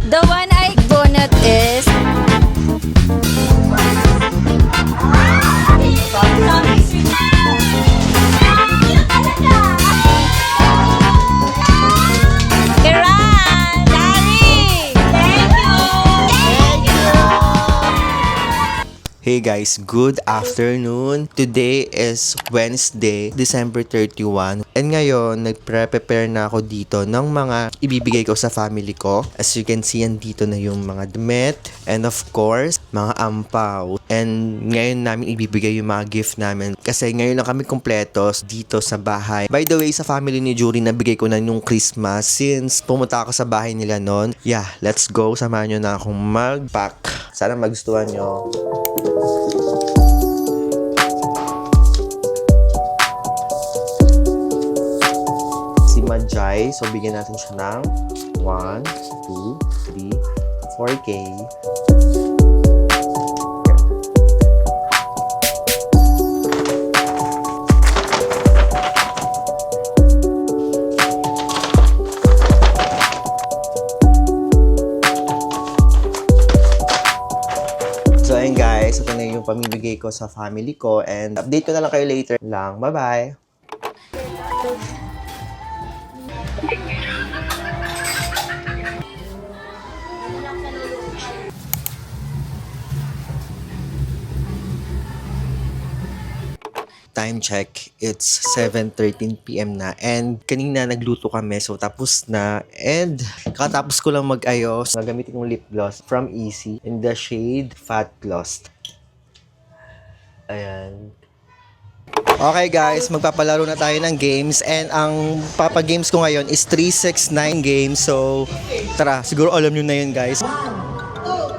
The one I bunot is... Kiran! Dari! Thank you! Thank you! Hey guys, good afternoon. Today is Wednesday, December 31. And ngayon, nagpre-prepare na ako dito ng mga ibibigay ko sa family ko. As you can see, andito na yung mga damit. And of course, mga ampaw. And ngayon namin ibibigay yung mga gift namin. Kasi ngayon lang kami kumpletos dito sa bahay. By the way, sa family ni Jury, nabigay ko na yung Christmas. Since pumunta ako sa bahay nila noon. Yeah, let's go. Samahan nyo na akong mag-pack. Sana magustuhan nyo. Majay. So, bigyan natin siya ng 1, 2, 3, 4K. So, ayun guys. Ito na yung pamibigay ko sa family ko. And update ko na lang kayo later lang. Bye-bye! Time check, it's 7:13 PM na and kanina nagluto kami so tapos na and kakatapos ko lang mag-ayos. Nagamitin yung lip gloss from Easy in the shade Fat Gloss. Ayan. Okay guys, magpapalaro na tayo ng games and ang papa-games ko ngayon is 369 games. So tara, siguro alam nyo na yun guys. 1, 2,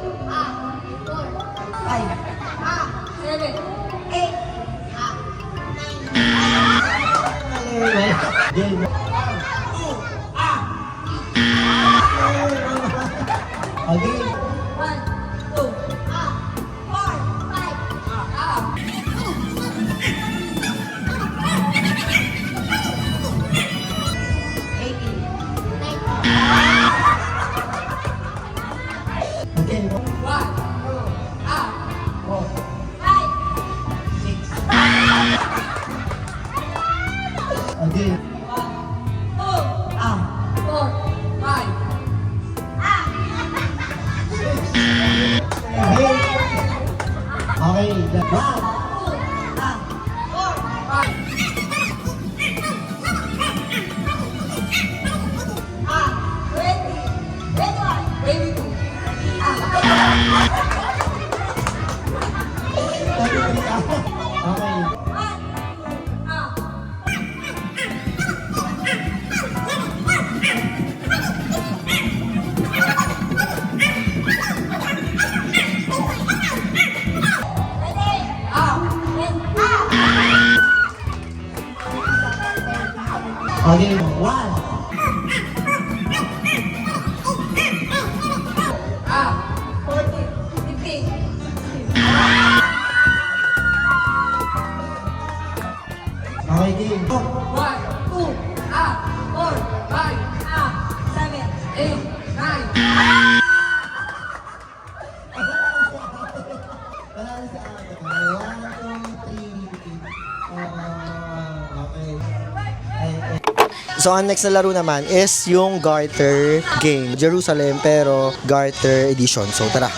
Okay, 1. Okay, game. 1, 2, 4, 5, 7, 8, 9. So, ang next na laro naman is yung Garter game. Jerusalem, pero Garter edition. So, tara!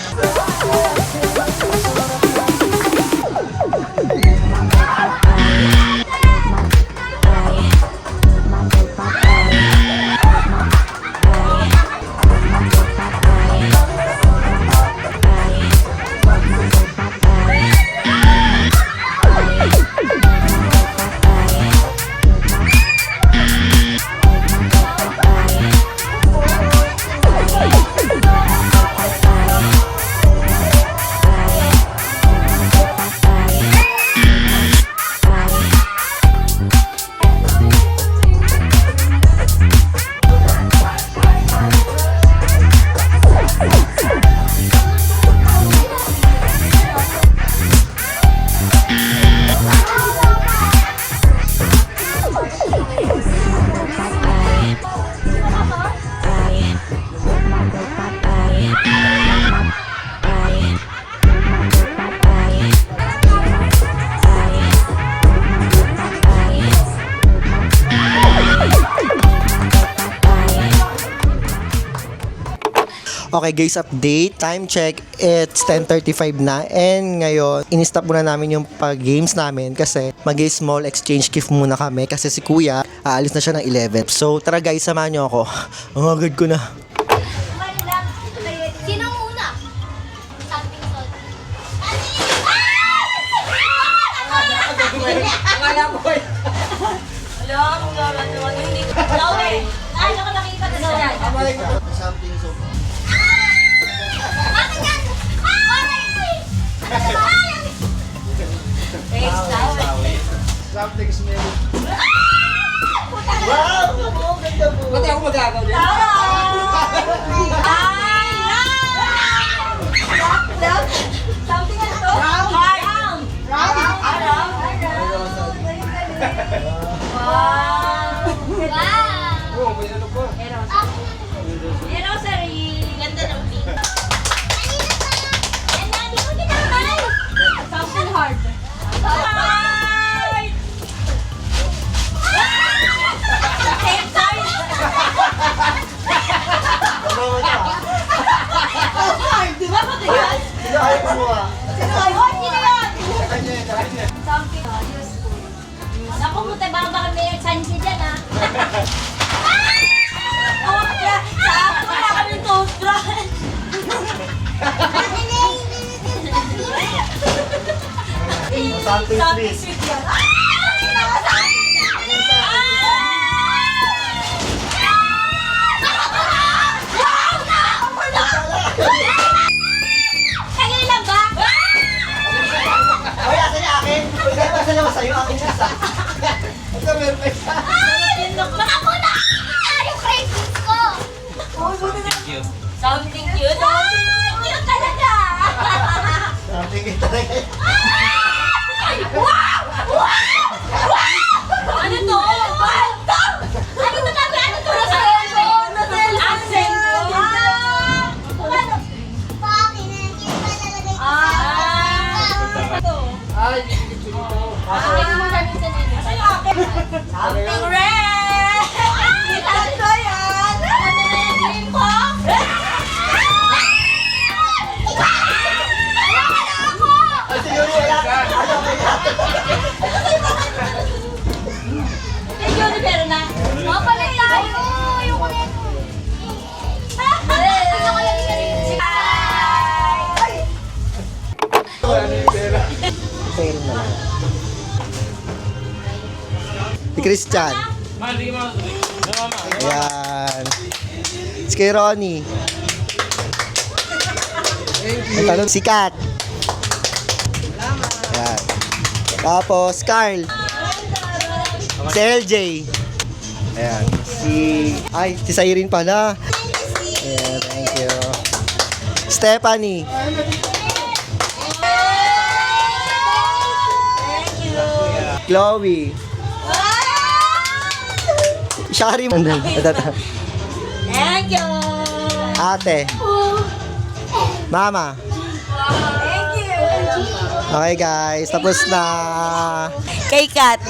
Okay guys, update. Time check. It's 10:35 na. And ngayon, in-stop muna namin yung pag-games namin kasi mag-small exchange gift muna kami kasi si Kuya, aalis na siya ng 11. So tara guys, samahan niyo ako. Ang agad ko na. Sino muna? Something salt. Akala mo eh. Alam mo naman hindi ko. Lawe. Ay, ako nakita na siya. Something so. Akin yan! Thanks, Lawe. Something smell. Wow! Ganda po. Ba't ako magagaw din? Something ano to? Round! Wow! Oo, may ano pa. Rosary! Ganda ng pink. And hindi ko tinamay! Something hard. Hard! Same size! Di ba matigas? Sino ayaw mo ah? Ayun, sino yun? Kanya yan. Something useful. Naku, buta baka may sansi dyan, ha? Saan ko na kami toothbrush? Something Something sweet. sweet yan. Kaya lang ba? Ay, asan yung akin? Asan naman sa'yo? Akin yung isa. Ito meron pa isa. Baka muna! Yung cravings ko! Something cute. Cute talaga! Something cute talaga. Ay, wow! Wow! Wow! Ano to? Wow! Ano to sabi? Ano to? Rosel! Accent ko? Ano? Ay, ito ito. Something red! Ano to yan? Ano na yung dream ko? Ay, siguro wala. Medyo libero na. Mga pala tayo! Yung ko yan. Ano ko yan? Ay! Ano yung pera? Fail na lang. Si Christian. Ayan. Si kay Ronnie. Thank you. Si Kat. Ayan. Tapos, Carl. Si LJ. Ayan. Si Cyrene pala. Ayan, thank you. Stephanie. Chloe. Shari. Thank you! Ate. Mama. Thank you! Okay guys, tapos na. Kay Kat.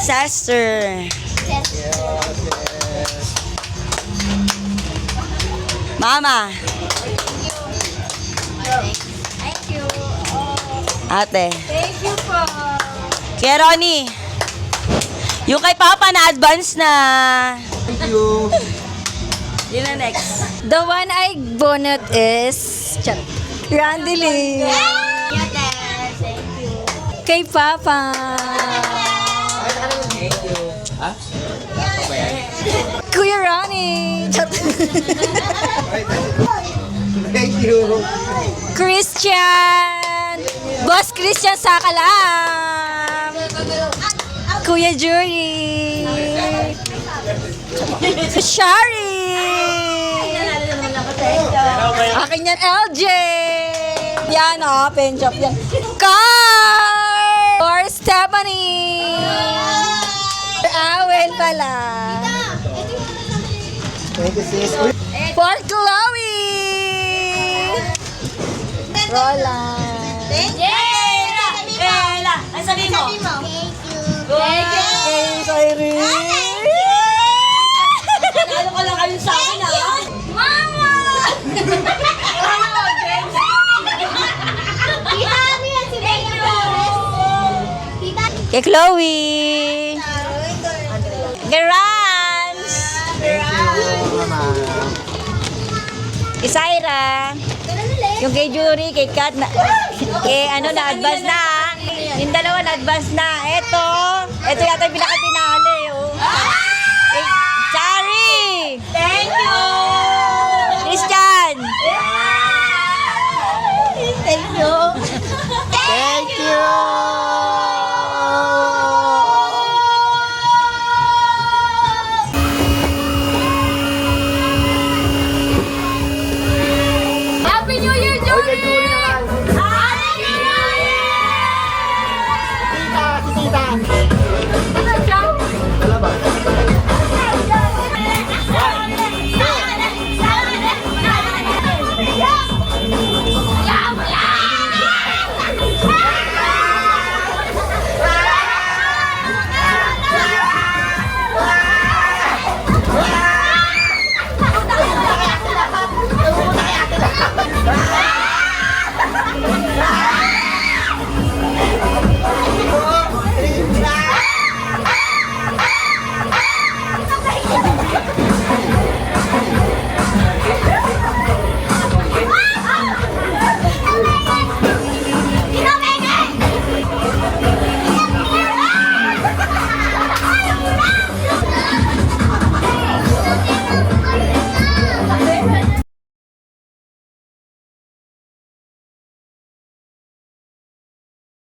Sister. Mama. Thank you. Ate. Thank you po. Kay Ronnie. Yung kay Papa na advance na. Thank you. Yun na next. The one I bonnet is Randy Lee. Thank you. Kay Papa. Thank you. Ha? Kuya Ronnie. Thank you. Christian. Boss Christian Sakalam. Kuya Jury. Shari. Akin yan, LJ. Yan, pen shop yan. Car. For Stephanie. Awen pala. Thank you, sis. For Chloe. Roland. Thank you. Ella. Ang sabi mo? Thank you. Thank you. Cyrene. Thank you. Kay Chloe. Kay Rans. Thank you, Mama. Kay Syra. Yung kay Jury, kay Kat, kay ano na, advance na. Yung dalawa na advance na. Ito yata yung pinakatinay.